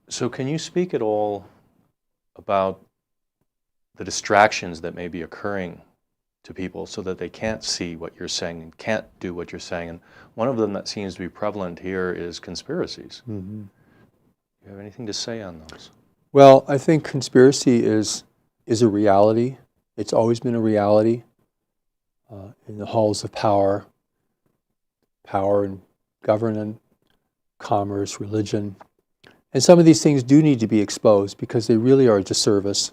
So can you speak at all about the distractions that may be occurring to people so that they can't see what you're saying and can't do what you're saying? And one of them that seems to be prevalent here is conspiracies. Mm-hmm. Do you have anything to say on those? Well, I think conspiracy is a reality. It's always been a reality in the halls of power and governance, commerce, religion. And some of these things do need to be exposed because they really are a disservice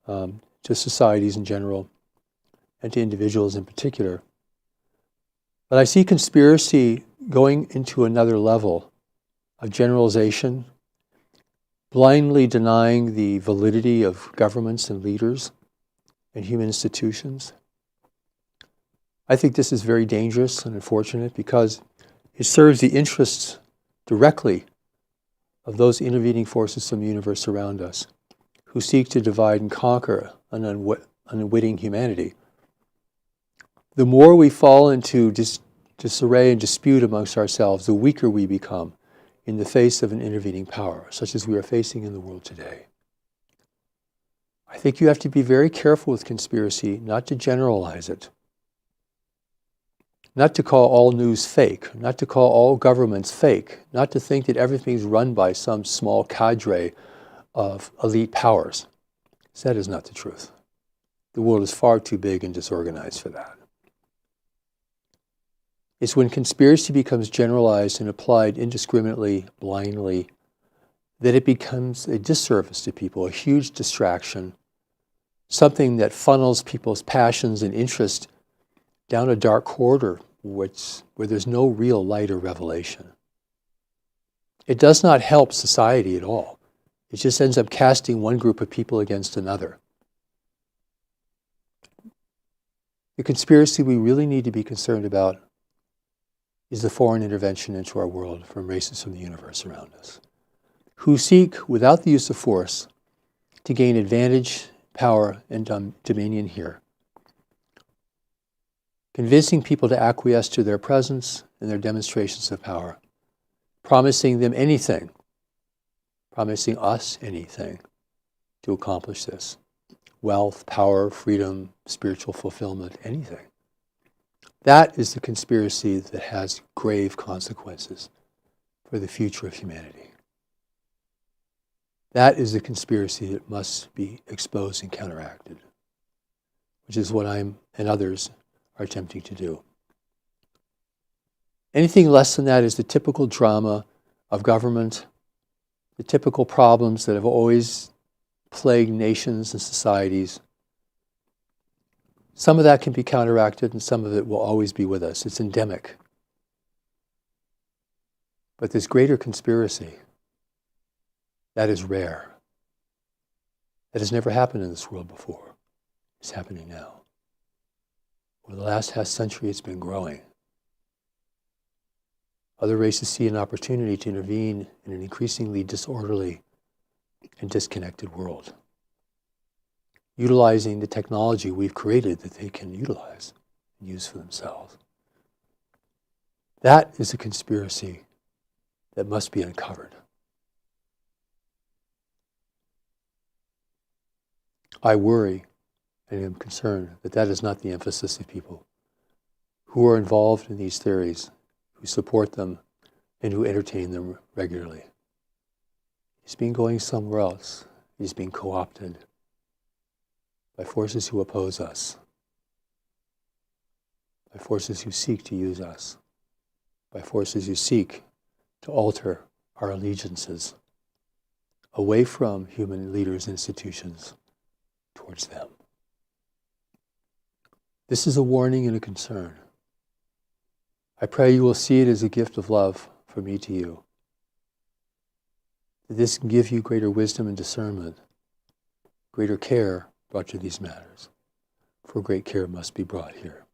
to societies in general and to individuals in particular. But I see conspiracy going into another level of generalization, blindly denying the validity of governments and leaders and human institutions. I think this is very dangerous and unfortunate because it serves the interests directly of those intervening forces from the universe around us who seek to divide and conquer an unwitting humanity. The more we fall into disarray and dispute amongst ourselves, the weaker we become in the face of an intervening power, such as we are facing in the world today. I think you have to be very careful with conspiracy, not to generalize it, not to call all news fake, not to call all governments fake, not to think that everything's run by some small cadre of elite powers. That is not the truth. The world is far too big and disorganized for that. It's when conspiracy becomes generalized and applied indiscriminately, blindly, that it becomes a disservice to people, a huge distraction, something that funnels people's passions and interest down a dark corridor where there's no real light or revelation. It does not help society at all. It just ends up casting one group of people against another. The conspiracy we really need to be concerned about is the foreign intervention into our world from races from the universe around us, who seek, without the use of force, to gain advantage, power, and dominion here, convincing people to acquiesce to their presence and their demonstrations of power, promising them anything, promising us anything to accomplish this. Wealth, power, freedom, spiritual fulfillment, anything. That is the conspiracy that has grave consequences for the future of humanity. That is the conspiracy that must be exposed and counteracted, which is what I'm and others are attempting to do. Anything less than that is the typical drama of government, the typical problems that have always plagued nations and societies. Some of that can be counteracted and some of it will always be with us. It's endemic. But this greater conspiracy, that is rare. That has never happened in this world before. It's happening now. Over the last half century, it's been growing. Other races see an opportunity to intervene in an increasingly disorderly and disconnected world, utilizing the technology we've created that they can utilize and use for themselves. That is a conspiracy that must be uncovered. I worry and am concerned that that is not the emphasis of people who are involved in these theories, who support them, and who entertain them regularly. He's been going somewhere else. He's being co-opted by forces who oppose us, by forces who seek to use us, by forces who seek to alter our allegiances away from human leaders and institutions towards them. This is a warning and a concern. I pray you will see it as a gift of love from me to you. That this can give you greater wisdom and discernment, greater care brought to these matters, for great care must be brought here.